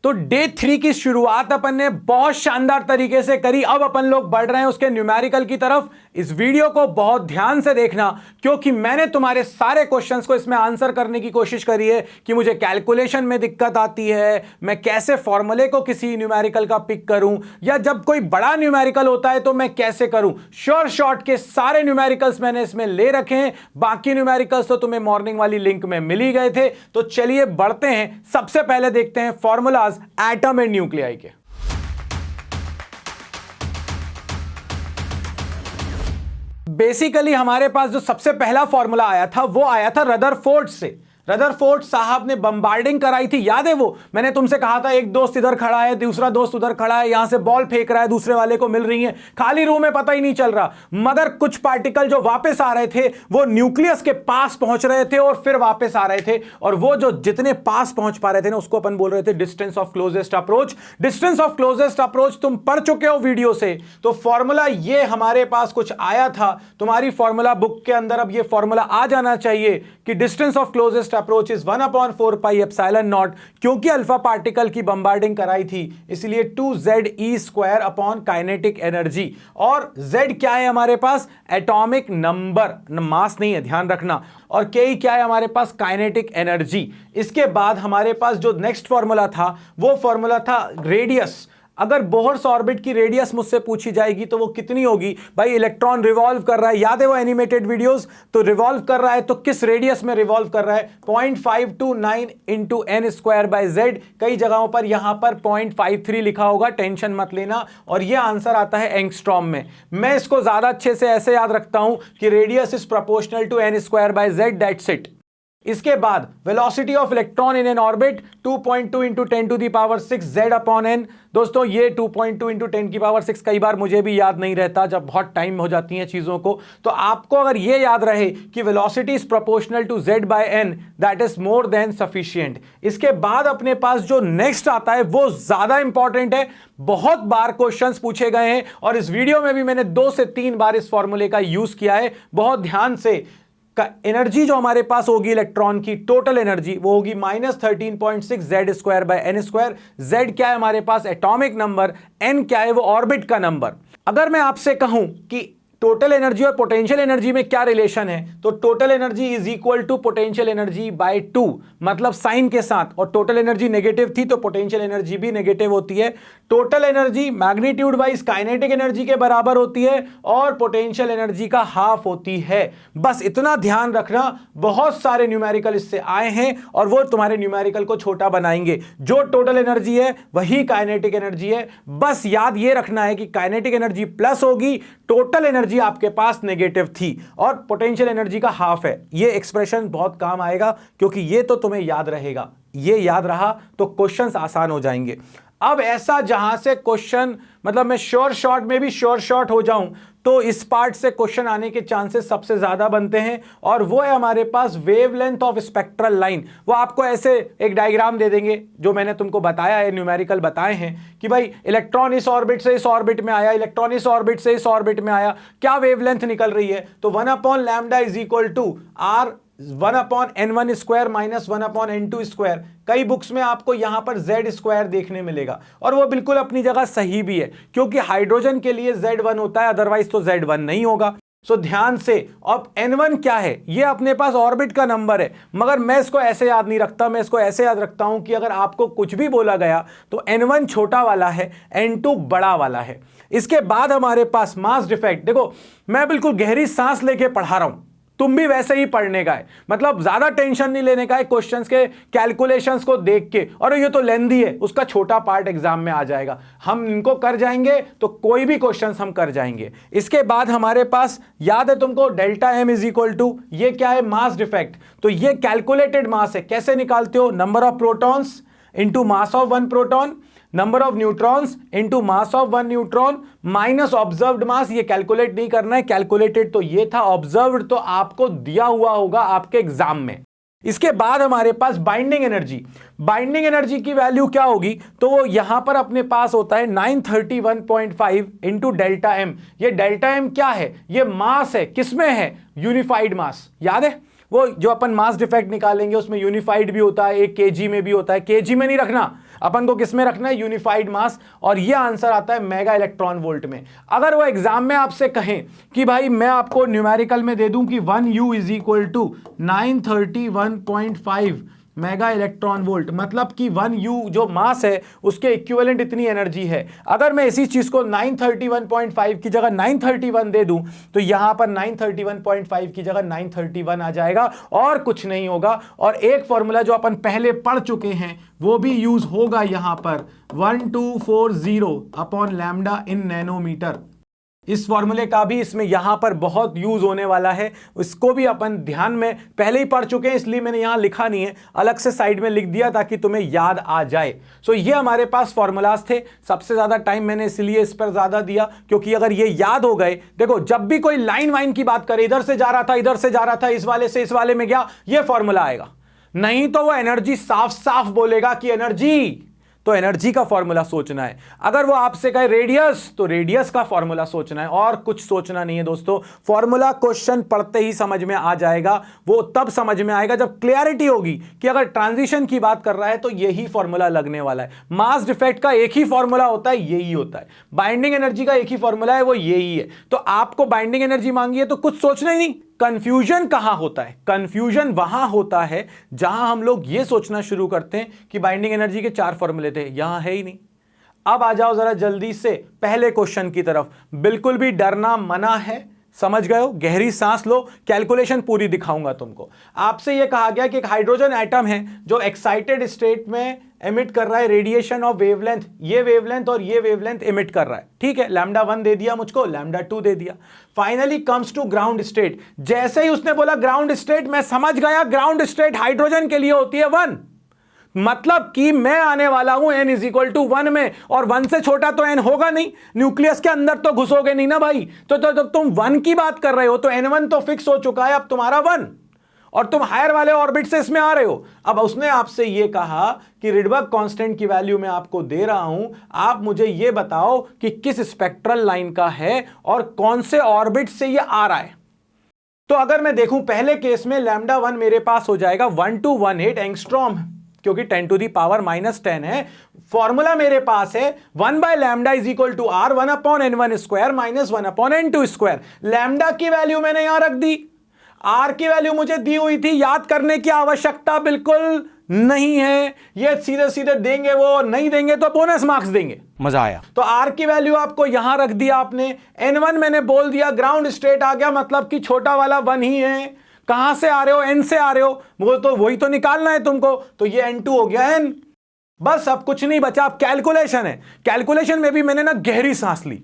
तो डे 3 की शुरुआत अपन ने बहुत शानदार तरीके से करी। अब अपन लोग बढ़ रहे हैं उसके न्यूमेरिकल की तरफ। इस वीडियो को बहुत ध्यान से देखना, क्योंकि मैंने तुम्हारे सारे क्वेश्चंस को इसमें आंसर करने की कोशिश करी है कि मुझे कैलकुलेशन में दिक्कत आती है, मैं कैसे फॉर्मूले को किसी न्यूमेरिकल का पिक करूं, या जब कोई बड़ा न्यूमेरिकल होता है तो मैं कैसे करूं। श्योर शॉर्ट के सारे न्यूमेरिकल्स मैंने इसमें ले रखे हैं। बाकी न्यूमेरिकल्स तो तुम्हें मॉर्निंग वाली लिंक में मिल ही गए थे। तो चलिए बढ़ते हैं। सबसे पहले देखते हैं फॉर्मूलाज एटम एंड न्यूक्लियाई के। बेसिकली हमारे पास जो सबसे पहला फॉर्मूला आया था वो आया था रदरफोर्ड से। रदरफोर्ड साहब ने बम्बार्डिंग कराई थी, याद है वो? मैंने तुमसे कहा था एक दोस्त इधर खड़ा है, दूसरा दोस्त उधर खड़ा है, यहां से बॉल फेंक रहा है, दूसरे वाले को मिल रही है, खाली रूम में पता ही नहीं चल रहा, मगर कुछ पार्टिकल जो वापस आ रहे थे वो न्यूक्लियस के पास पहुंच रहे थे और फिर वापस आ रहे थे। और वो जो जितने पास पहुंच पा रहे थे ना, उसको अपन बोल रहे थे distance of closest approach. Distance of closest approach तुम पढ़ चुके हो वीडियो से। तो फॉर्मूला ये हमारे पास कुछ आया था तुम्हारी फॉर्मूला बुक के अंदर। अब ये फॉर्मूला आ जाना चाहिए कि distance of closest approach is 1/4 pi epsilon not. क्योंकि अल्फा पार्टिकल की बम्बार्डिंग कराई थी इसलिए 2ZE² अपॉन काइनेटिक एनर्जी। और Z क्या है हमारे पास? एटॉमिक नंबर, मास नहीं है, ध्यान रखना। और Ke क्या है हमारे पास? Kinetic energy. इसके बाद हमारे पास जो नेक्स्ट फॉर्मूला था वो फॉर्मूला था रेडियस। अगर बोहर्स ऑर्बिट की रेडियस मुझसे पूछी जाएगी तो वो कितनी होगी? भाई इलेक्ट्रॉन रिवॉल्व कर रहा है, याद है वो एनिमेटेड वीडियोस? तो रिवॉल्व कर रहा है तो किस रेडियस में रिवॉल्व कर रहा है? 0.529 इंटू n²/z। कई जगहों पर यहां पर 0.53 लिखा होगा, टेंशन मत लेना। और ये आंसर आता है एंगस्ट्रॉम में। मैं इसको ज्यादा अच्छे से ऐसे याद रखता हूं कि radius is proportional to n²/z, that's it. इसके बाद velocity of electron in an orbit 2.2 into 10⁶ Z upon n। दोस्तों ये 2.2 इंटू 10⁶ कई बार मुझे भी याद नहीं रहता जब बहुत टाइम हो जाती हैं चीजों को। तो आपको अगर ये याद रहे कि velocity is proportional to Z/n, that is more than sufficient. इसके बाद अपने पास जो नेक्स्ट आता है वो ज्यादा इंपॉर्टेंट है। बहुत बार क्वेश्चंस पूछे गए हैं और इस वीडियो में भी मैंने 2 से 3 बार इस फॉर्मूले का यूज किया है। बहुत ध्यान से। का एनर्जी जो हमारे पास होगी इलेक्ट्रॉन की, टोटल एनर्जी, वो होगी -13.6 Z²/n²। Z क्या है हमारे पास? Atomic number. n क्या है? वो ऑर्बिट का नंबर। अगर मैं आपसे कहूं कि टोटल एनर्जी और पोटेंशियल एनर्जी में क्या रिलेशन है, तो total energy is equal to potential energy by 2, मतलब साइन के साथ। और टोटल एनर्जी नेगेटिव थी तो पोटेंशियल एनर्जी भी नेगेटिव होती है। Total energy magnitude wise kinetic energy के बराबर होती है और पोटेंशियल एनर्जी का हाफ होती है। बस इतना ध्यान रखना। बहुत सारे न्यूमेरिकल इससे आए हैं और वो तुम्हारे न्यूमेरिकल को छोटा बनाएंगे। जो टोटल एनर्जी है वही काइनेटिक एनर्जी है। बस याद ये रखना है कि काइनेटिक एनर्जी प्लस होगी, टोटल एनर्जी आपके पास नेगेटिव थी और पोटेंशियल एनर्जी का हाफ है। ये एक्सप्रेशन बहुत काम आएगा क्योंकि ये तो तुम्हें याद रहेगा। ये याद रहा तो क्वेश्चंस आसान हो जाएंगे। अब ऐसा जहां से क्वेश्चन, मतलब मैं श्योर शॉर्ट में भी श्योर शॉर्ट हो जाऊं तो इस पार्ट से क्वेश्चन आने के चांसेस सबसे ज्यादा बनते हैं और वो है हमारे पास वेवलेंथ ऑफ स्पेक्ट्रल लाइन। वो आपको ऐसे एक डायग्राम दे देंगे जो मैंने तुमको बताया है, न्यूमेरिकल बताए हैं कि भाई इलेक्ट्रॉन इस ऑर्बिट से इस ऑर्बिट में आया, इलेक्ट्रॉन इस ऑर्बिट से इस ऑर्बिट में आया, क्या वेवलेंथ निकल रही है? तो 1/λ is equal to R 1/n1² minus 1/n2²। कई बुक्स में आपको यहां पर Z² देखने मिलेगा और वो बिल्कुल अपनी जगह सही भी है क्योंकि हाइड्रोजन के लिए Z1 होता है, अदरवाइज तो Z1 नहीं होगा। सो ध्यान से। अब n1 क्या है? ये अपने पास ऑर्बिट का नंबर है, मगर मैं इसको ऐसे याद नहीं रखता। मैं इसको ऐसे याद रखता हूं कि अगर आपको कुछ भी बोला गया तो n1 छोटा वाला है, n2 बड़ा वाला है। इसके बाद हमारे पास मास डिफेक्ट। देखो मैं बिल्कुल गहरी सांस लेके पढ़ा रहा हूं, तुम भी वैसे ही पढ़ने का है, मतलब ज्यादा टेंशन नहीं लेने का है क्वेश्चंस के कैलकुलेशंस को देख के। और ये तो लेंदी है, उसका छोटा पार्ट एग्जाम में आ जाएगा, हम इनको कर जाएंगे तो कोई भी क्वेश्चंस हम कर जाएंगे। इसके बाद हमारे पास याद है तुमको ΔM इज इक्वल टू, ये क्या है? Mass defect. तो ये कैलकुलेटेड मास है। कैसे निकालते हो? Number of protons into mass of 1 proton, number of neutrons into mass of 1 neutron minus observed mass. ये कैलकुलेट नहीं करना है, कैलकुलेटेड तो ये था, ऑब्जर्व्ड तो आपको दिया हुआ होगा आपके एग्जाम में। इसके बाद हमारे पास बाइंडिंग एनर्जी। बाइंडिंग एनर्जी की वैल्यू क्या होगी? तो वो यहां पर अपने पास होता है 931.5 इंटू ΔM। ये ΔM क्या है? ये मास है। किसमें है? यूनिफाइड मास। याद है वो जो अपन मास डिफेक्ट निकालेंगे उसमें यूनिफाइड भी होता है, एक केजी में भी होता है। केजी में नहीं रखना, अपन को किस में रखना है, यूनिफाइड मास, और ये आंसर आता है मेगा इलेक्ट्रॉन वोल्ट में। अगर वो एग्जाम में आपसे कहें कि भाई मैं आपको न्यूमेरिकल में दे दूं कि 1U is equal to 931.5 mega electron volt, मतलब कि 1U जो मास है उसके इक्विवेलेंट इतनी एनर्जी है। अगर मैं इसी चीज को 931.5 की जगह 931 दे दूं तो यहां पर 931.5 की जगह 931 आ जाएगा और कुछ नहीं होगा। और एक फॉर्मूला जो अपन पहले पढ़ चुके हैं वो भी यूज होगा यहां पर, 1240 अपॉन लैम्डा इन नैनोमीटर। इस फॉर्मूले का भी इसमें यहां पर बहुत यूज होने वाला है, इसको भी अपन ध्यान में पहले ही पढ़ चुके हैं, इसलिए मैंने यहां लिखा नहीं है, अलग से साइड में लिख दिया ताकि तुम्हें याद आ जाए। सो ये हमारे पास फॉर्मूलाज थे। सबसे ज्यादा टाइम मैंने इसलिए इस पर ज्यादा दिया क्योंकि अगर ये याद हो गए, देखो जब भी कोई लाइन वाइन की बात करे, इधर से जा रहा था, इधर से जा रहा था, इस वाले से इस वाले में गया, ये फॉर्मूला आएगा। नहीं तो वो एनर्जी साफ साफ बोलेगा कि एनर्जी, तो एनर्जी का फॉर्मूला सोचना है। अगर वो आपसे कहे रेडियस, तो रेडियस का फॉर्मूला सोचना है, और कुछ सोचना नहीं है दोस्तों। फॉर्मूला क्वेश्चन पढ़ते ही समझ में आ जाएगा, वो तब समझ में आएगा जब क्लैरिटी होगी कि अगर ट्रांजिशन की बात कर रहा है तो यही फॉर्मूला लगने वाला है। मास डिफेक्ट का एक ही फॉर्मूला होता है, यही होता है। बाइंडिंग एनर्जी का एक ही फॉर्मूला है, वो यही है। तो आपको बाइंडिंग एनर्जी मांगी है तो कुछ सोचना ही नहीं। कंफ्यूजन कहां होता है, कंफ्यूजन वहां होता है जहां हम लोग ये सोचना शुरू करते हैं कि बाइंडिंग एनर्जी के 4 फॉर्मूले थे, यहां है ही नहीं। अब आ जाओ जरा जल्दी से पहले क्वेश्चन की तरफ। बिल्कुल भी डरना मना है, समझ गए हो? गहरी सांस लो, कैलकुलेशन पूरी दिखाऊंगा तुमको। आपसे यह कहा गया कि एक हाइड्रोजन एटम है जो एक्साइटेड स्टेट में एमिट कर रहा है रेडिएशन ऑफ वेवलेंथ, ये वेवलेंथ और ये वेवलेंथ एमिट कर रहा है, ठीक है। लैम्डा 1 दे दिया मुझको, लैम्डा 2 दे दिया। Finally comes to ground state. जैसे ही उसने बोला ग्राउंड स्टेट, मैं समझ गया ग्राउंड स्टेट हाइड्रोजन के लिए होती है 1, मतलब कि मैं आने वाला हूं n इज इक्वल टू 1 में, और 1 से छोटा तो n होगा नहीं, न्यूक्लियस के अंदर तो घुसोगे नहीं ना भाई। तो जब तुम 1 की बात कर रहे हो तो n1 तो फिक्स हो चुका है, अब तुम्हारा 1, और तुम हायर वाले ऑर्बिट से इसमें आ रहे हो। अब उसने आपसे यह कहा कि रिडबर्ग कांस्टेंट की वैल्यू मैं आपको दे रहा हूं, आप मुझे यह बताओ कि किस स्पेक्ट्रल लाइन का है और कौन से ऑर्बिट से यह आ रहा है। तो अगर मैं देखूं पहले केस में लैम्डा 1 मेरे पास हो जाएगा 1218 एंगस्ट्रॉम, क्योंकि 10 टू दी पावर -10 है। फॉर्मूला मेरे पास है 1 by lambda is equal to r 1 upon n1 square minus 1 upon n2 square. Lambda की वैल्यू मैंने यहां रख दी, r की वैल्यू मुझे दी हुई थी, याद करने की आवश्यकता बिल्कुल नहीं है। ये सीधे सीधे देंगे, वो नहीं देंगे तो बोनस मार्क्स देंगे। मजा आया? तो r की वैल्यू आपको यहां रख दिया आपने, n1 मैंने बोल दिया, ग्राउंड स्टेट आ गया, मतलब कि छोटा वाला 1 ही है। कहां से आ रहे हो, n से आ रहे हो, वो तो वही तो निकालना है तुमको, तो ये n2 हो गया n। बस अब कुछ नहीं बचा, अब कैलकुलेशन है। कैलकुलेशन में भी मैंने ना गहरी सांस ली।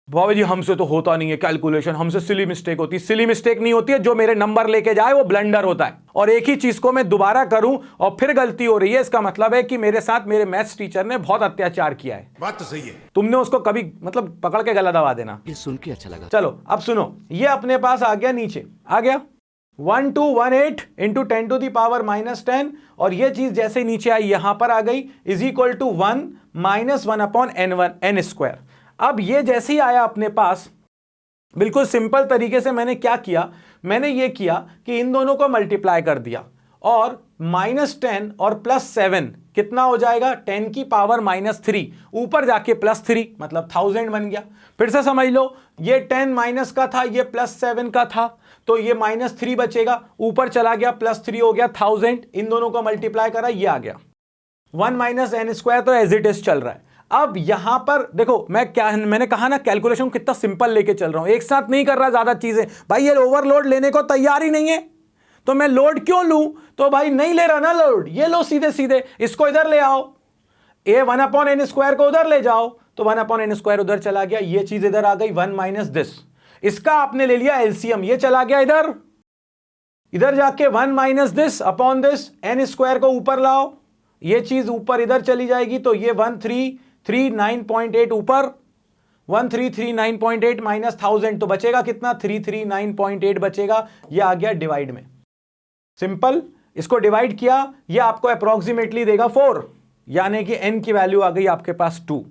बाबा जी हमसे तो होता नहीं है कैलकुलेशन, हमसे सिली मिस्टेक होती है। सिली मिस्टेक नहीं होती है, जो मेरे नंबर लेके जाए वो ब्लंडर होता है। और एक ही चीज को मैं दोबारा करूं और फिर गलती हो रही है, इसका मतलब है कि मेरे साथ मेरे मैथ्स टीचर ने बहुत अत्याचार किया है। बात तो सही है, तुमने उसको कभी मतलब पकड़ के गला दबा देना। ये सुन के अच्छा लगा। चलो अब सुनो, ये अपने पास आ गया, नीचे आ गया 1218 इंटू 10 टू दी पावर -10, और ये चीज जैसे नीचे आई यहां पर आ गई, is equal to 1 minus 1 upon n square. अब ये जैसे ही आया अपने पास, बिल्कुल सिंपल तरीके से मैंने क्या किया, मैंने ये किया कि इन दोनों को मल्टीप्लाई कर दिया, और -10 और +7 कितना हो जाएगा, 10 की पावर -3, ऊपर जाके +3 मतलब 1000 बन गया। फिर से समझ लो, ये 10 माइनस का था, ये +7 का था, तो ये -3 बचेगा, ऊपर चला गया, +3 हो गया 1000, इन दोनों को मल्टीप्लाई करा, ये आ गया 1 माइनस n स्क्वायर, तो एज इट इज चल रहा है। अब यहां पर देखो, मैंने कहा ना कैलकुलेशन कितना सिंपल लेके चल रहा हूं, एक साथ नहीं कर रहा ज्यादा चीजें। भाई ये ओवरलोड लेने को तैयार ही नहीं है, तो मैं लोड क्यों लूं? तो भाई नहीं ले रहा ना लोड, ये लो सीधे सीधे, इसको इधर ले आओ, a 1 अपॉन n स्क्वायर को उधर ले जाओ, तो 1 अपॉन n स्क्वायर उधर चला गया, ये चीज इधर आ गई 1 माइनस दिस, इसका आपने ले लिया एलसीएम, ये चला गया इधर, इधर जाके 1 minus this upon this, n square को ऊपर लाओ, ये चीज ऊपर इधर चली जाएगी, तो ये 1339.8 ऊपर, 1339.8 माइनस 1000, तो बचेगा कितना, 339.8 बचेगा। ये आ गया डिवाइड में, सिंपल, इसको डिवाइड किया, ये आपको अप्रोक्सीमेटली देगा 4, यानी कि n की वैल्यू आ गई आपके पास 2।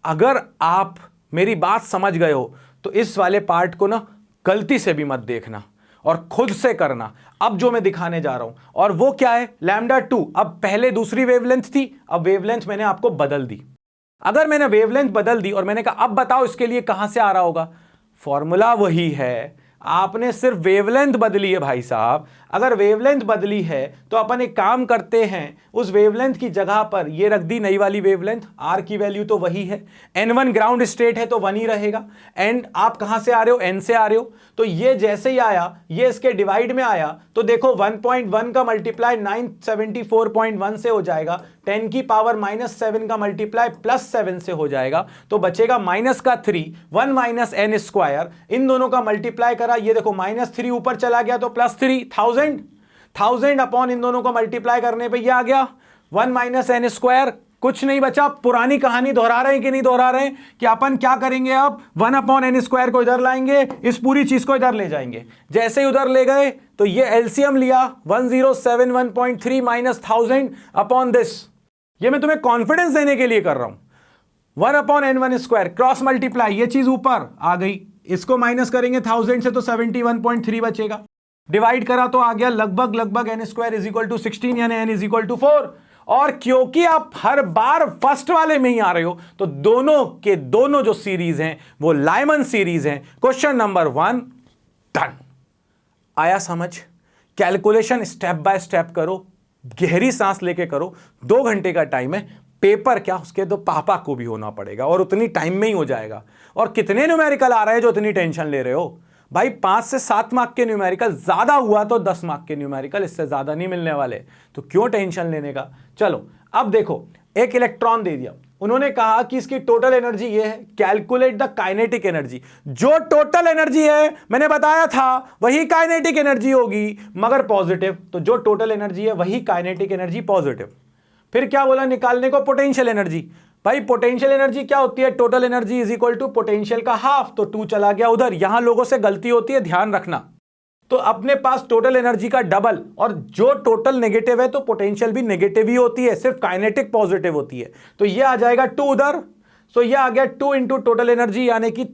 अगर आप मेरी बात समझ गए हो तो इस वाले पार्ट को ना गलती से भी मत देखना, और खुद से करना। अब जो मैं दिखाने जा रहा हूं और वो क्या है, λ2। अब पहले दूसरी वेवलेंथ थी, अब वेवलेंथ मैंने आपको बदल दी। अगर मैंने वेवलेंथ बदल दी और मैंने कहा अब बताओ इसके लिए कहां से आ रहा होगा, फॉर्मूला वही है, आपने सिर्फ वेवलेंथ बदली है भाई साहब। अगर वेवलेंथ बदली है तो अपन एक काम करते हैं, उस वेवलेंथ की जगह पर ये रख दी नई वाली वेवलेंथ, आर की वैल्यू तो वही है, n1 ग्राउंड स्टेट है तो 1 ही रहेगा। एंड आप कहां से आ रहे हो, n से आ रहे हो, तो ये जैसे ही आया ये इसके डिवाइड में आया तो देखो 1.1 का मल्टीप्लाई 974.1 से हो जाएगा, 10 की पावर -7 का मल्टीप्लाई +7 से हो जाएगा, तो बचेगा माइनस का 3, 1 माइनस n स्क्वायर, इन दोनों का मल्टीप्लाई करा, ये देखो -3 ऊपर चला गया तो +3, 1000 अपॉन इन दोनों को मल्टीप्लाई करने पे ये आ गया 1 माइनस n स्क्वायर। कुछ नहीं बचा, पुरानी कहानी दोहरा रहे हैं कि नहीं दोहरा रहे हैं, कि अपन क्या करेंगे, अब 1 अपॉन n स्क्वायर को इधर लाएंगे, इस पूरी चीज को इधर ले जाएंगे। जैसे ही उधर ले गए तो ये एलसीएम लिया 1071.3 माइनस 1000 अपॉन दिस। ये मैं तुम्हें कॉन्फिडेंस देने के लिए कर रहा हूं। 1 upon n1 square cross multiply, ये चीज ऊपर आ गई, इसको माइनस करेंगे 1000 से तो 71.3 बचेगा, डिवाइड करा तो आ गया लगभग n square is equal to 16, यानी n इज इक्वल टू 4। और क्योंकि आप हर बार फर्स्ट वाले में ही आ रहे हो तो दोनों के दोनों जो सीरीज हैं वो लाइमन सीरीज हैं। Question number 1 done. आया समझ? कैलकुलेशन स्टेप बाय स्टेप करो, गहरी सांस लेके करो, 2 घंटे का टाइम है, पेपर क्या उसके तो पापा को भी होना पड़ेगा और उतनी टाइम में ही हो जाएगा। और कितने न्यूमेरिकल आ रहे हैं जो इतनी टेंशन ले रहे हो भाई, 5 से 7 मार्क के न्यूमेरिकल, ज्यादा हुआ तो 10 मार्क के न्यूमेरिकल, इससे ज्यादा नहीं मिलने वाले, तो क्यों टेंशन लेने का। चलो अब देखो, एक इलेक्ट्रॉन दे दिया, उन्होंने कहा कि इसकी टोटल एनर्जी ये है, कैलकुलेट द काइनेटिक एनर्जी। जो टोटल एनर्जी है मैंने बताया था वही काइनेटिक एनर्जी होगी, मगर पॉजिटिव, तो जो टोटल एनर्जी है वही काइनेटिक एनर्जी पॉजिटिव। फिर क्या बोला निकालने को, पोटेंशियल एनर्जी। भाई पोटेंशियल एनर्जी क्या होती है, total energy is equal to potential का हाफ, तो 2 चला गया उधर। यहां लोगों से गलती होती है, ध्यान रखना। तो अपने पास टोटल एनर्जी का डबल, और जो टोटल नेगेटिव है तो पोटेंशियल भी नेगेटिव ही होती है, सिर्फ काइनेटिक पॉजिटिव होती है। तो ये आ जाएगा 2 उधर, सो ये आ गया 2 इंटू टोटल एनर्जी, यानी कि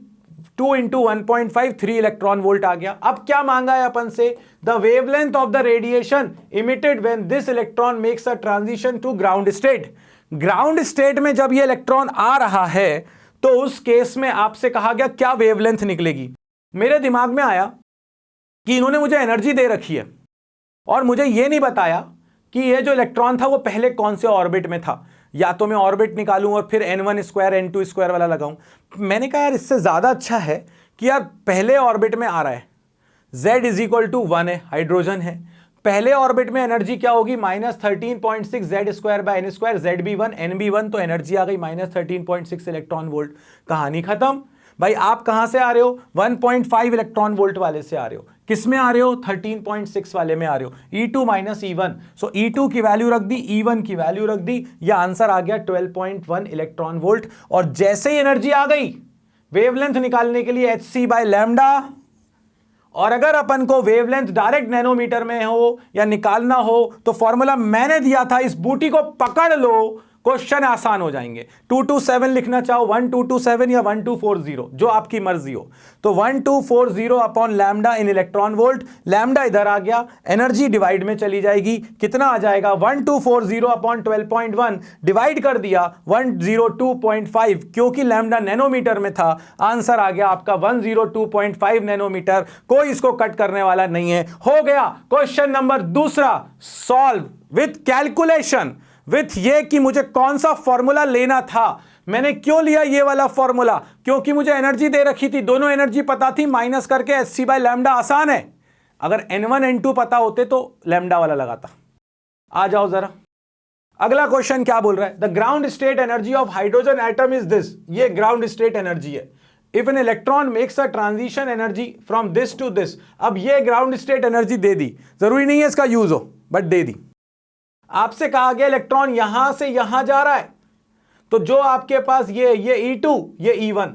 2 इंटू 1.5, 3 इलेक्ट्रॉन वोल्ट आ गया। अब क्या मांगा है अपन से, the wavelength of the radiation emitted when this electron makes a transition to ground state. Ground state में जब ये इलेक्ट्रॉन आ रहा है तो उस केस में आपसे कहा गया क्या वेवलेंथ निकलेगी। मेरे दिमाग में आया कि इन्होंने मुझे एनर्जी दे रखी है और मुझे ये नहीं बताया कि ये जो इलेक्ट्रॉन था वो पहले कौन से ऑर्बिट में था। या तो मैं ऑर्बिट निकालूं और फिर n1 स्क्वायर n2 स्क्वायर वाला लगाऊं। मैंने कहा यार इससे ज्यादा अच्छा है कि यार पहले ऑर्बिट में आ रहा है, z इज इक्वल टू 1 है, हाइड्रोजन है, पहले ऑर्बिट में एनर्जी क्या होगी, -13.6 z square by n square, z भी 1 n भी 1, तो एनर्जी आ गई -13.6 इलेक्ट्रॉन वोल्ट। कहानी खत्म। भाई आप कहां से आ रहे हो, 1.5 इलेक्ट्रॉन वोल्ट वाले से आ रहे हो, किस में आ रहे हो, 13.6 वाले में आ रहे हो, E2 माइनस E1। सो E2 की वैल्यू रख दी, E1 की वैल्यू रख दी, यह आंसर आ गया 12.1 इलेक्ट्रॉन वोल्ट। और जैसे ही एनर्जी आ गई, वेवलेंथ निकालने के लिए hc बाय लैम्डा, और अगर अपन को वेवलेंथ डायरेक्ट नैनोमीटर में हो या निकालना हो तो फॉर्मूला मैंने दिया था, इस बूटी को पकड़ लो, क्वेश्चन आसान हो जाएंगे। 227 लिखना चाहो 1227 या 1240, जो आपकी मर्जी हो। तो 1240 अपॉन लैम्डा इन इलेक्ट्रॉन वोल्ट, लैम्डा इधर आ गया, एनर्जी डिवाइड में चली जाएगी, कितना आ जाएगा 1240 अपॉन 12.1, डिवाइड कर दिया 102.5, क्योंकि लैम्डा नैनोमीटर में था, आंसर आ गया आपका 102.5 नैनोमीटर। कोई इसको कट करने वाला नहीं है। हो गया क्वेश्चन नंबर दूसरा सॉल्व विथ कैलकुलेशन, विथ ये कि मुझे कौन सा फॉर्मूला लेना था। मैंने क्यों लिया ये वाला फॉर्मूला, क्योंकि मुझे एनर्जी दे रखी थी, दोनों एनर्जी पता थी, माइनस करके hc बाय लैम्डा आसान है। अगर n1 n2 पता होते तो लैम्डा वाला लगाता। आ जाओ जरा, अगला क्वेश्चन क्या बोल रहा है, the ground state energy of hydrogen atom is this. ये ग्राउंड स्टेट एनर्जी है। If an electron makes a transition energy from this to this. अब ये ग्राउंड स्टेट एनर्जी दे दी, जरूरी नहीं है इसका यूज हो, बट दे दी। आपसे कहा गया इलेक्ट्रॉन यहां से यहां जा रहा है, तो जो आपके पास ये E2, ये E1,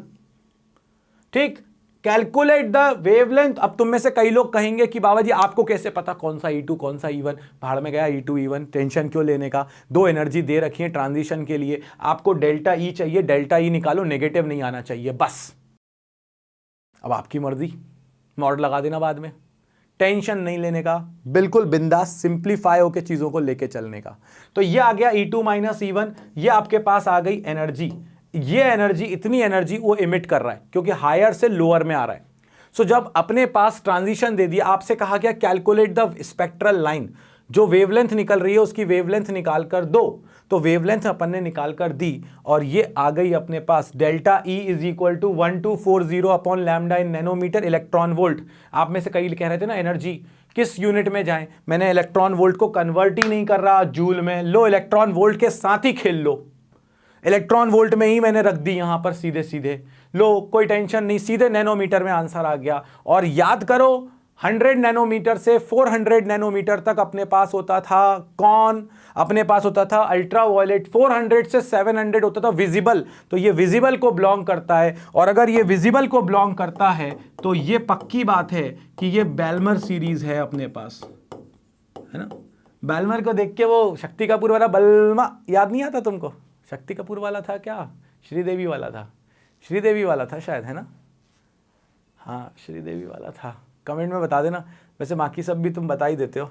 ठीक। Calculate the wavelength. अब तुम में से कई लोग कहेंगे कि बाबा जी आपको कैसे पता कौन सा E2 कौन सा E1, भाड़ में गया E2 E1, टेंशन क्यों लेने का। 2 एनर्जी दे रखी है ट्रांजिशन के लिए, आपको डेल्टा E चाहिए, डेल्टा E निकालो, नेगेटिव नहीं आना चाहिए, बस। अब आपकी मर्जी, मॉड लगा देना बाद में। टेंशन नहीं लेने का, बिल्कुल बिंदास सिंप्लीफाई होकर चीजों को लेके चलने का। तो ये आ गया E2 माइनस E1, ये आपके पास आ गई एनर्जी। ये एनर्जी, इतनी एनर्जी वो इमिट कर रहा है क्योंकि हायर से लोअर में आ रहा है। सो जब अपने पास ट्रांजिशन दे दिया, आपसे कहा गया कैलकुलेट द स्पेक्ट्रल लाइन, जो वेवलेंथ निकल रही है उसकी वेवलेंथ निकाल कर दो। तो वेवलेंथ अपन ने निकाल कर दी और ये आ गई अपने पास delta E is equal to 1240 upon lambda in nanometre electron volt. आप में से कई कह रहे थे ना एनर्जी किस यूनिट में जाए, मैंने इलेक्ट्रॉन वोल्ट को कन्वर्ट ही नहीं कर रहा जूल में। लो, इलेक्ट्रॉन वोल्ट के साथ ही खेल लो, इलेक्ट्रॉन वोल्ट में ही मैंने रख दी यहां पर सीधे सीधे। लो, कोई टेंशन नहीं, सीधे नैनोमीटर में आंसर आ गया। और याद करो 100 नैनोमीटर से 400 नैनोमीटर तक अपने पास होता था कौन, अपने पास होता था अल्ट्रा वायलेट। 400 से 700 होता था विजिबल, तो ये विजिबल को बिलोंग करता है। और अगर ये विजिबल को बिलोंग करता है तो ये पक्की बात है कि ये बेलमर सीरीज है अपने पास, है ना। बेलमर को देख के वो शक्ति कपूर वाला बलमा याद नहीं आता तुमको? शक्ति कपूर वाला था क्या, श्रीदेवी वाला था? श्रीदेवी वाला था शायद, है ना। हाँ, श्रीदेवी वाला था। कमेंट में बता देना, वैसे बाकी सब भी तुम बता ही देते हो।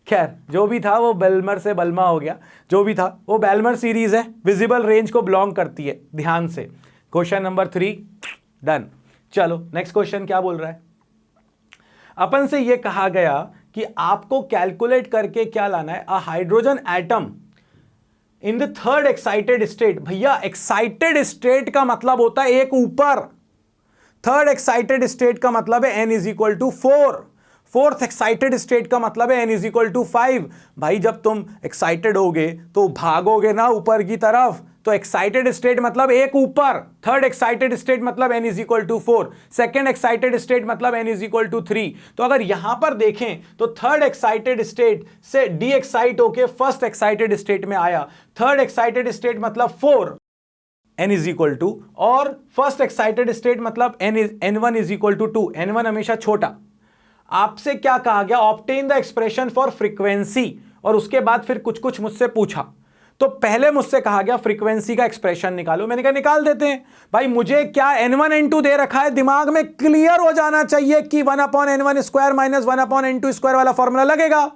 खैर, जो भी था वो बेलमर से बल्मा हो गया, जो भी था वो बेलमर सीरीज है, विजिबल रेंज को बिलोंग करती है, ध्यान से। Question number 3 done. चलो नेक्स्ट क्वेश्चन क्या बोल रहा है। अपन से ये कहा गया कि आपको कैलकुलेट करके क्या लाना है, अ hydrogen atom in the third excited state. भैया एक्साइटेड स्टेट का मतलब होता है एक ऊपर, थर्ड एक्साइटेड स्टेट का मतलब है n is equal to 4, fourth excited state का मतलब है n इज इक्वल टू 5। भाई जब तुम एक्साइटेड होगे तो भागोगे ना ऊपर की तरफ, तो एक्साइटेड स्टेट मतलब एक ऊपर, थर्ड एक्साइटेड स्टेट मतलब n is equal to 4, second excited state मतलब n इज इक्वल टू 3। तो अगर यहां पर देखें तो थर्ड एक्साइटेड स्टेट से डी एक्साइट होके फर्स्ट एक्साइटेड स्टेट में आया, थर्ड एक्साइटेड स्टेट मतलब 4, n इज इक्वल टू, और फर्स्ट एक्साइटेड स्टेट मतलब n1 is equal to 2, n1 हमेशा छोटा। आपसे क्या कहा गया, obtain the expression for frequency, और उसके बाद फिर कुछ कुछ मुझसे पूछा। तो पहले मुझसे कहा गया फ्रीक्वेंसी का एक्सप्रेशन निकालो, मैंने कहा निकाल देते हैं। भाई मुझे क्या n1 n2 दे रखा है, दिमाग में क्लियर हो जाना चाहिए कि 1/n1 square minus 1/n2 square वाला फॉर्मूला लगेगा,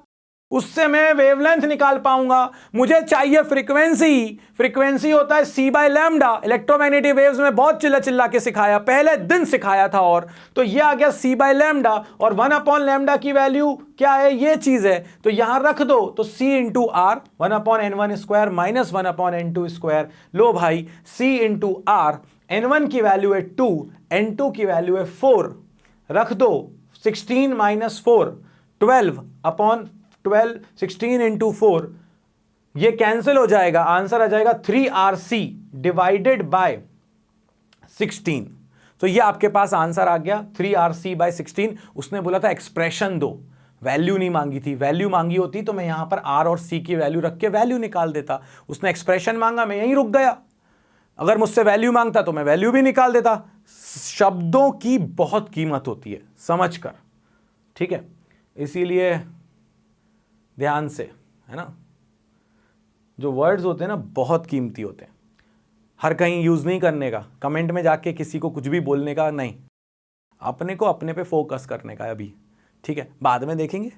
उससे मैं वेवलेंथ निकाल पाऊंगा। मुझे चाहिए फ्रीक्वेंसी, फ्रीक्वेंसी होता है c by lambda. Electromagnetic waves में बहुत चिल्ला चिल्ला के सिखाया, पहले दिन सिखाया था। और तो ये आ गया c बाय लैम्डा, और 1/लैम्डा की वैल्यू क्या है, ये चीज है, तो यहां रख दो। तो c into R 1/n1 square minus 1/n2 square. लो भाई, c इंटू आर, n1 की वैल्यू है 2, n2 की वैल्यू है 4, रख दो। 16 माइनस 4 12/12, 16 इंटू 4, ये कैंसिल हो जाएगा, आंसर आ जाएगा 3RC डिवाइडेड बाय 16। तो ये आपके पास आंसर आ गया 3RC बाय 16। उसने बोला था एक्सप्रेशन दो, वैल्यू नहीं मांगी थी। वैल्यू मांगी होती तो मैं यहां पर R और C की वैल्यू रख के वैल्यू निकाल देता। उसने एक्सप्रेशन मांगा, मैं यहीं रुक गया। अगर मुझसे वैल्यू मांगता तो मैं वैल्यू भी निकाल देता। शब्दों की बहुत कीमत होती है, समझ कर, ठीक है। इसीलिए ध्यान से, है ना, जो वर्ड्स होते हैं ना बहुत कीमती होते हैं, हर कहीं यूज नहीं करने का, कमेंट में जाके किसी को कुछ भी बोलने का नहीं, अपने को अपने पे फोकस करने का अभी, ठीक है। बाद में देखेंगे,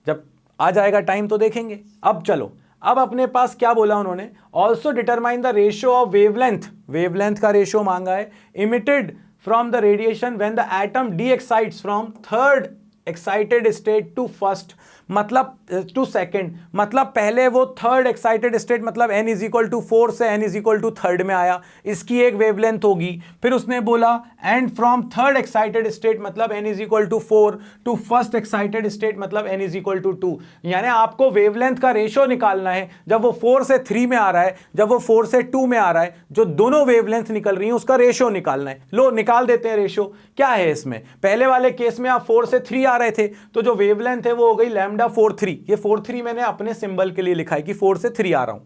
जब आ जाएगा टाइम तो देखेंगे। अब चलो, अब अपने पास क्या बोला उन्होंने, also determine the ratio of wavelength, wavelength का रेशियो मांगा है, emitted from the radiation when the atom de-excites from third excited state to first, मतलब टू सेकेंड, मतलब पहले वो थर्ड एक्साइटेड स्टेट मतलब n इज इक्वल टू 4 से n is equal to third में आया, इसकी एक वेवलेंथ होगी। फिर उसने बोला and from third excited state मतलब n is equal to 4 to first excited state मतलब n इज इक्वल टू 2। यानी आपको वेवलेंथ का रेशियो निकालना है, जब वो 4 से 3 में आ रहा है, जब वो 4 से 2 में आ रहा है, जो दोनों वेवलेंथ निकल रही है उसका रेशियो निकालना है। लो निकाल देते हैं रेशियो। क्या है इसमें, पहले वाले केस में आप 4 से 3 आ रहे थे, तो जो वेवलेंथ है वो हो गई लैम्डा 4/3। ये 4/3 मैंने अपने सिंबल के लिए लिखा है कि 4 से 3 आ रहा हूं,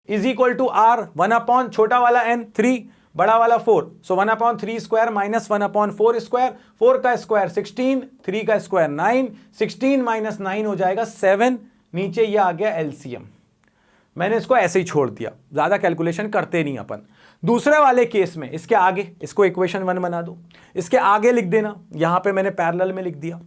इज इक्वल टू आर 1 छोटा वाला n 3 बड़ा वाला 4, सो 1/3 स्क्वायर माइनस 1/4 स्क्वायर, 4 का स्क्वायर 16, 3 का स्क्वायर 9, 16 माइनस 9 हो जाएगा 7। नीचे ये आ गया एलसीएम। मैंने इसको ऐसे ही छोड़ दिया, ज्यादा कैलकुलेशन करते नहीं अपन। दूसरे वाले केस में इसके आगे, इसको इक्वेशन 1 बना दो, इसके आगे लिख देना, यहां पे मैंने पैरेलल में लिख दिया।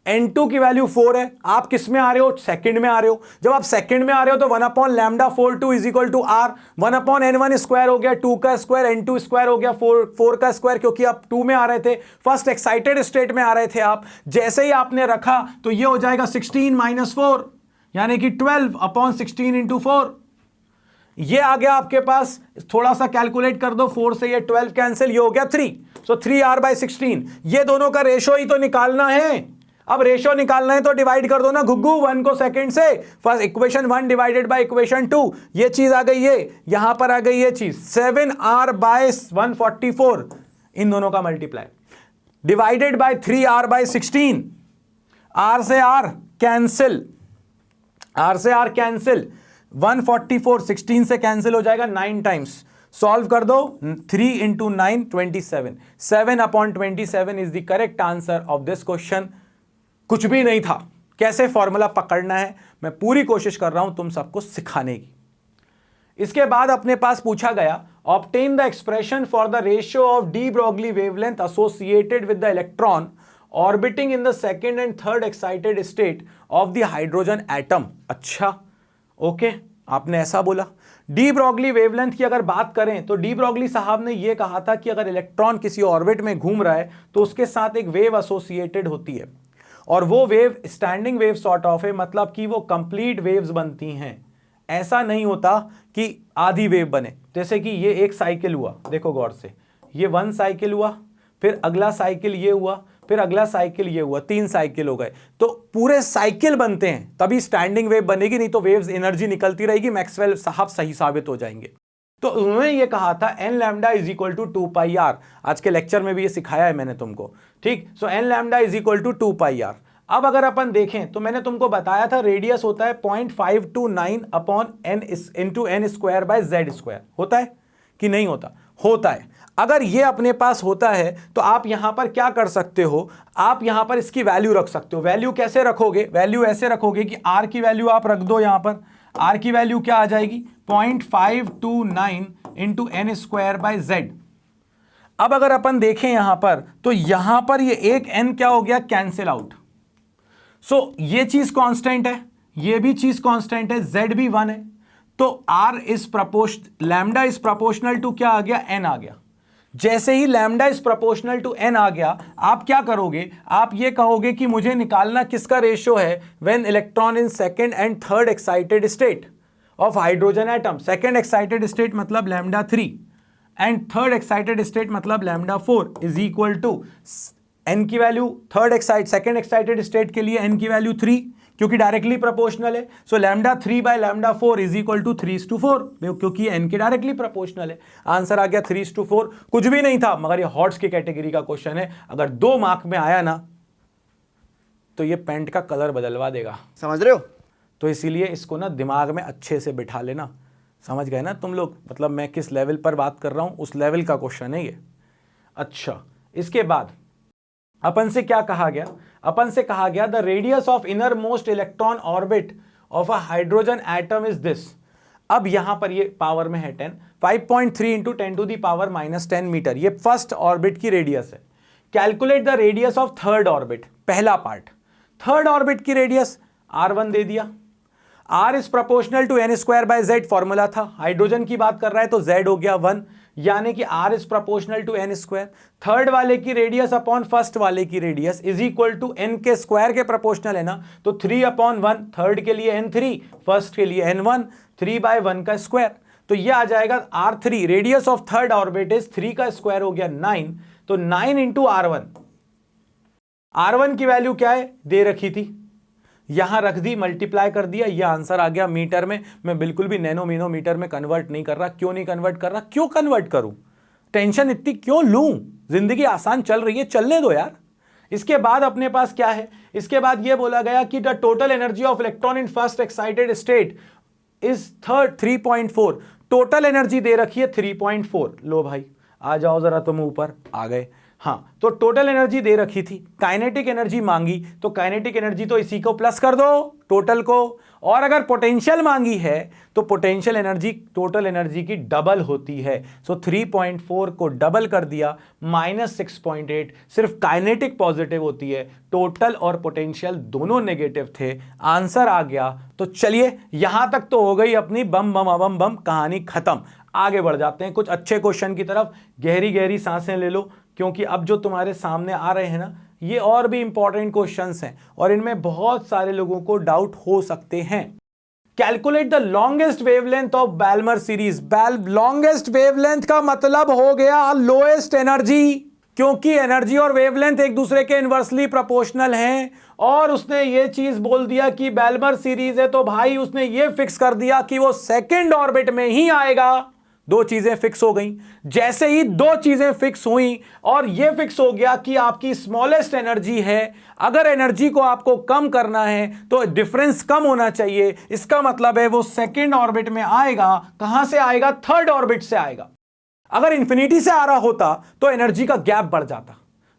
N2 की वैल्यू 4 है। आप किस में आ रहे हो? सेकंड में आ रहे हो। जब आप सेकंड में आ रहे हो तो 1/λ42 is equal to R, 1/n1 square हो गया 2 का स्क्वायर, n2 स्क्वायर हो गया 4 का स्क्वायर, क्योंकि आप 2 में आ रहे थे, फर्स्ट एक्साइटेड स्टेट में आ रहे थे आप। जैसे ही आपने रखा तो ये हो जाएगा 16 - 4 यानी कि 12/16 इंटू 4। ये आ गया आपके पास, थोड़ा सा कैलकुलेट कर दो, 4 से ये 12 कैंसिल, ये हो गया 3, सो 3r/16। ये दोनों का रेशो ही तो निकालना है। अब रेशो निकालना है तो डिवाइड कर दो ना गुग्गू, 1 को सेकंड से, first equation 1 divided by equation 2, ये चीज आ गई, ये यहां पर आ गई ये चीज 7r/144, इन दोनों का multiply divided by 3r/16, r से r कैंसिल, r से r कैंसिल, 144 16 से कैंसिल हो जाएगा 9 टाइम्स, सॉल्व कर दो, 3 × 9 27, 7/27 is the correct answer of this question. कुछ भी नहीं था, कैसे फॉर्मूला पकड़ना है मैं पूरी कोशिश कर रहा हूं तुम सबको सिखाने की। इसके बाद अपने पास पूछा गया, obtain the expression for the ratio of de Broglie wavelength associated with the electron orbiting in the second and third excited state of the hydrogen atom. अच्छा ओके, आपने ऐसा बोला। डी ब्रोगली वेवलेंथ की अगर बात करें तो डी ब्रोगली साहब ने यह कहा था कि अगर इलेक्ट्रॉन किसी ऑर्बिट में घूम रहा है तो उसके साथ एक वेव एसोसिएटेड होती है, और वो wave standing wave sort of है, मतलब कि वो कंप्लीट वेव्स बनती हैं। ऐसा नहीं होता कि आधी वेव बने, जैसे कि ये एक साइकिल हुआ, देखो गौर से, ये 1 साइकिल हुआ, फिर अगला साइकिल ये हुआ, फिर अगला साइकिल ये हुआ, 3 साइकिल हो गए, तो पूरे साइकिल बनते हैं तभी स्टैंडिंग वेव बनेगी, नहीं तो वेव्स एनर्जी निकलती रहेगी। मैक्सवेल साहब सही साबित हो जाएंगे। तो उन्होंने ये कहा था n lambda is equal to 2πr, आज के लेक्चर में भी ये सिखाया है मैंने तुमको, ठीक। So n lambda is equal to 2πr। अब अगर अपन देखें तो मैंने तुमको बताया था रेडियस होता है 0.529/n into n square by z square, होता है कि नहीं होता? होता है। अगर ये अपने पास होता है तो आप यहां पर क्या कर सकते हो, आप यहां पर इसकी वैल्यू रख सकते हो। वैल्यू कैसे रखोगे? वैल्यू ऐसे रखोगे कि r की वैल्यू आप रख दो, यहां पर r की वैल्यू क्या आ जाएगी 0.529 into n square by z। अब अगर अपन देखें यहां पर तो यहां पर ये एक n क्या हो गया, कैंसिल आउट। सो ये चीज कांस्टेंट है, ये भी चीज कांस्टेंट है, z भी 1 है, तो r is proportional, lambda is proportional to क्या आ गया, n आ गया। जैसे ही lambda is proportional to n आ गया, आप क्या करोगे, आप ये कहोगे कि मुझे निकालना किसका रेशियो है, when electron in second and third excited state of hydrogen atom. Second excited state मतलब lambda 3 and third excited state मतलब lambda 4 is equal to n की वैल्यू सेकंड एक्साइटेड स्टेट के लिए n की वैल्यू 3, क्योंकि directly proportional है। So lambda 3 by lambda 4 is equal to 3:4, क्योंकि n के डायरेक्टली प्रोपोर्शनल है। आंसर आ गया 3:4। कुछ भी नहीं था, मगर ये हॉट्स की कैटेगरी का क्वेश्चन है, अगर 2 मार्क में आया ना तो ये पेंट का कलर बदलवा देगा, समझ रहे हो? तो इसीलिए इसको ना दिमाग में अच्छे से बिठा लेना, समझ गए ना तुम लोग, मतलब मैं किस लेवल पर बात कर रहा हूं, उस लेवल का क्वेश्चन है ये। अच्छा, इसके बाद अपन से क्या कहा गया, अपन से कहा गया the radius of innermost electron orbit of a hydrogen atom is this. अब यहां पर ये पावर में है 10, 5.3 इंटू 10⁻⁻10 मीटर, ये फर्स्ट ऑर्बिट की रेडियस है। Calculate the radius of third orbit, पहला पार्ट, थर्ड ऑर्बिट की रेडियस r1 दे दिया, r is proportional to n square by z, formula था, हाइड्रोजन की बात कर रहा है तो z हो गया 1, यानी कि r is proportional to n square. Third वाले की रेडियस अपॉन फर्स्ट वाले की radius is equal to n के स्क्वायर के प्रोपोर्शनल है ना, तो 3/1, थर्ड के लिए n3, फर्स्ट के लिए n1, 3/1 का स्क्वायर, तो ये आ जाएगा r3। Radius of third orbit is 3 का स्क्वायर हो गया 9, तो 9 इंटू r1, r1 की वैल्यू क्या है दे रखी थी, यहां रख दी, मल्टीप्लाई कर दिया, यह आंसर आ गया मीटर में। मैं बिल्कुल भी नैनोमीटर में कन्वर्ट नहीं कर रहा। क्यों नहीं कन्वर्ट कर रहा, क्यों कन्वर्ट करूं, टेंशन इतनी क्यों लूं, जिंदगी आसान चल रही है, चलने दो यार। इसके बाद अपने पास क्या है, इसके बाद यह बोला गया कि the total energy of electron in first excited state is 3.4, total energy दे रखी है 3.4। लो भाई आ जाओ जरा, तुम ऊपर आ गए। हाँ, तो टोटल एनर्जी दे रखी थी, काइनेटिक एनर्जी मांगी, तो काइनेटिक एनर्जी तो इसी को प्लस कर दो टोटल को, और अगर पोटेंशियल मांगी है तो पोटेंशियल एनर्जी टोटल एनर्जी की डबल होती है। सो 3.4 को डबल कर दिया, -6.8 सिर्फ काइनेटिक पॉजिटिव होती है, टोटल और पोटेंशियल दोनों नेगेटिव थे, आंसर आ गया। तो चलिए यहां तक तो हो गई अपनी बम बम अबम बम कहानी खत्म। आगे बढ़ जाते हैं कुछ अच्छे क्वेश्चन की तरफ। गहरी गहरी सांसें ले लो, क्योंकि अब जो तुम्हारे सामने आ रहे हैं ना, ये और भी इंपॉर्टेंट क्वेश्चंस हैं और इनमें बहुत सारे लोगों को डाउट हो सकते हैं। Calculate the longest wavelength of Balmer series. Longest wavelength का मतलब हो गया लोएस्ट एनर्जी, क्योंकि एनर्जी और वेवलेंथ एक दूसरे के इनवर्सली प्रोपोर्शनल हैं। और उसने ये चीज बोल दिया कि बैल्मर सीरीज है, तो भाई उसने ये फिक्स कर दिया कि वो सेकंड ऑर्बिट में ही आएगा। दो चीजें फिक्स हो गई। जैसे ही दो चीजें फिक्स हुई और यह फिक्स हो गया कि आपकी स्मॉलेस्ट एनर्जी है, अगर एनर्जी को आपको कम करना है तो डिफरेंस कम होना चाहिए, इसका मतलब है वो सेकंड ऑर्बिट में आएगा। कहां से आएगा? थर्ड ऑर्बिट से आएगा। अगर इंफिनिटी से आ रहा होता तो एनर्जी का गैप बढ़ जाता,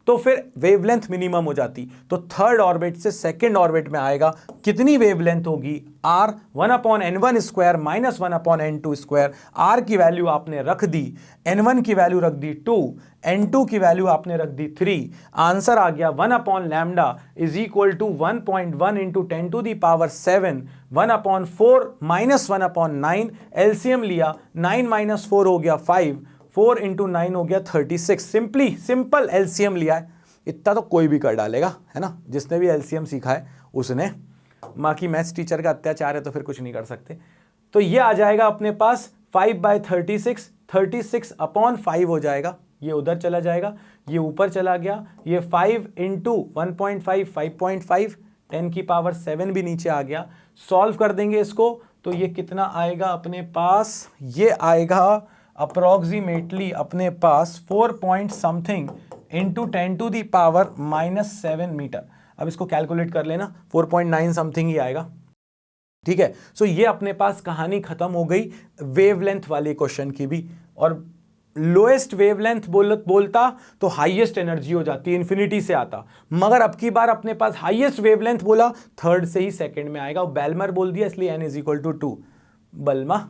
तो फिर वेवलेंथ मिनिमम हो जाती। तो थर्ड ऑर्बिट से सेकंड ऑर्बिट में आएगा। कितनी वेवलेंथ होगी? r 1/n1 square minus 1/n2 square. r की वैल्यू आपने रख दी, n1 की वैल्यू रख दी 2, n2 की वैल्यू आपने रख दी 3। आंसर आ गया 1/λ is equal to 1.1 into 10⁻⁷, 1/4 minus 1/9। LCM लिया, 9 माइनस 4 हो गया 5, 4 इंटू 9 हो गया 36। सिंपल एलसीएम लिया है, इतना तो कोई भी कर डालेगा, है ना? जिसने भी एलसीएम सीखा है उसने। बाकी मैथ्स टीचर का अत्याचार है तो फिर कुछ नहीं कर सकते। तो ये आ जाएगा अपने पास 5/36, 36/5 हो जाएगा। ये उधर चला जाएगा, ये ऊपर चला गया, ये 5 इंटू 1.5 5.5, 10⁻⁷ भी नीचे आ गया। सॉल्व कर देंगे इसको तो ये कितना आएगा अपने पास? ये आएगा अप्रोक्सीमेटली अपने पास 4 पॉइंट समथिंग इंटू 10⁻⁻7 मीटर। अब इसको कैलकुलेट कर लेना, 4.9 समथिंग ही आएगा। ठीक है, सो ये अपने पास कहानी खत्म हो गई वेवलेंथ वाले क्वेश्चन की भी। और लोएस्ट वेवलेंथ बोलता तो हाईएस्ट एनर्जी हो जाती, इंफिनिटी से आता। मगर अब की बार अपने पास हाईएस्ट वेवलेंथ बोला, थर्ड से ही सेकंड में आएगा। बैल्मर बोल दिया इसलिए n = 2। बल्मा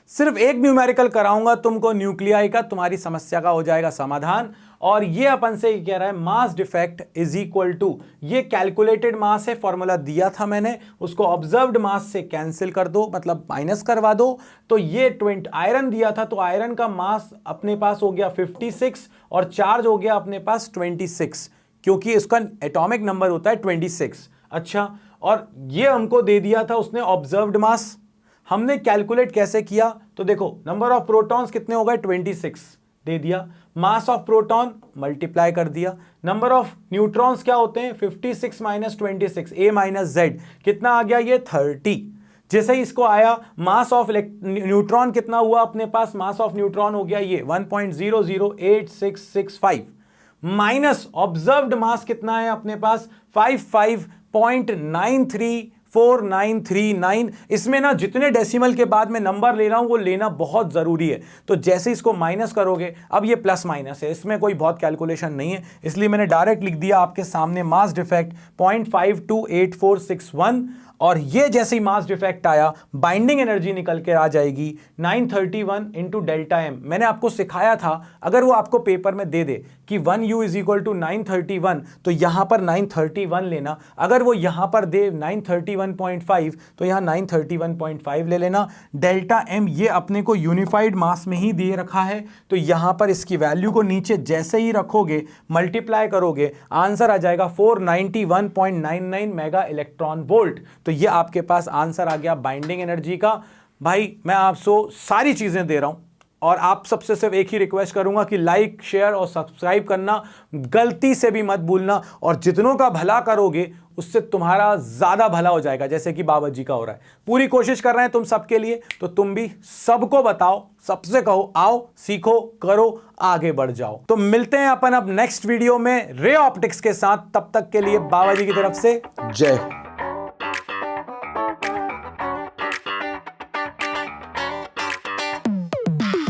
सिर्फ एक न्यूमेरिकल कराऊंगा तुमको न्यूक्लियाई का, तुम्हारी समस्या का हो जाएगा समाधान। और ये अपन से कह रहा है mass defect is equal to, ये कैलकुलेटेड मास है, फॉर्मूला दिया था मैंने, उसको ऑब्जर्व्ड मास से कैंसिल कर दो, मतलब माइनस करवा दो। तो ये 20 आयरन दिया था, तो आयरन का मास अपने पास हो गया 56 और चार्ज हो गया अपने पास 26, क्योंकि इसका एटॉमिक नंबर होता है 26। अच्छा, और ये हमको दे दिया था उसने ऑब्जर्व्ड मास। हमने कैलकुलेट कैसे किया? तो देखो, नंबर ऑफ प्रोटॉन्स कितने हो गए? 26 दे दिया, मास ऑफ प्रोटॉन मल्टीप्लाई कर दिया। नंबर ऑफ न्यूट्रॉन्स क्या होते हैं? 56 माइनस 26, a माइनस z, कितना आ गया? ये 30। जैसे ही इसको आया, मास ऑफ न्यूट्रॉन कितना हुआ अपने पास? मास ऑफ न्यूट्रॉन हो गया ये 1.008665 माइनस ऑब्जर्व्ड मास कितना है अपने पास? 55.934939। इसमें ना जितने डेसिमल के बाद में नंबर ले रहा हूं वो लेना बहुत जरूरी है। तो जैसे इसको माइनस करोगे, अब ये प्लस माइनस है, इसमें कोई बहुत कैलकुलेशन नहीं है, इसलिए मैंने डायरेक्ट लिख दिया आपके सामने मास डिफेक्ट 0.528461। और ये जैसे ही मास डिफेक्ट आया, बाइंडिंग एनर्जी निकल के आ जाएगी 931 इंटू डेल्टा एम। मैंने आपको सिखाया था, अगर वो आपको पेपर में दे दे कि 1U = 931, तो यहां पर 931 लेना। अगर वो यहां पर दे 931.5, तो यहां 931.5 ले लेना। डेल्टा एम ये अपने को यूनिफाइड मास में ही दे रखा है, तो यहां पर इसकी वैल्यू को नीचे जैसे ही रखोगे, मल्टीप्लाई करोगे, आंसर आ जाएगा 491.99 मेगा इलेक्ट्रॉन वोल्ट। तो ये आपके पास आंसर आ गया बाइंडिंग एनर्जी का। भाई मैं आपको सारी चीजें दे रहा हूं और आप सबसे सिर्फ एक ही रिक्वेस्ट करूंगा कि लाइक, शेयर और सब्सक्राइब करना गलती से भी मत भूलना। और जितनों का भला करोगे उससे तुम्हारा ज्यादा भला हो जाएगा, जैसे कि बाबा जी का हो रहा है। पूरी कोशिश कर रहे हैं तुम सबके लिए, तो तुम भी सबको बताओ, सबसे कहो आओ सीखो करो आगे बढ़ जाओ। तो मिलते हैं अपन अब नेक्स्ट वीडियो में रे ऑप्टिक्स के साथ। तब तक के लिए बाबा जी की तरफ से जय हो।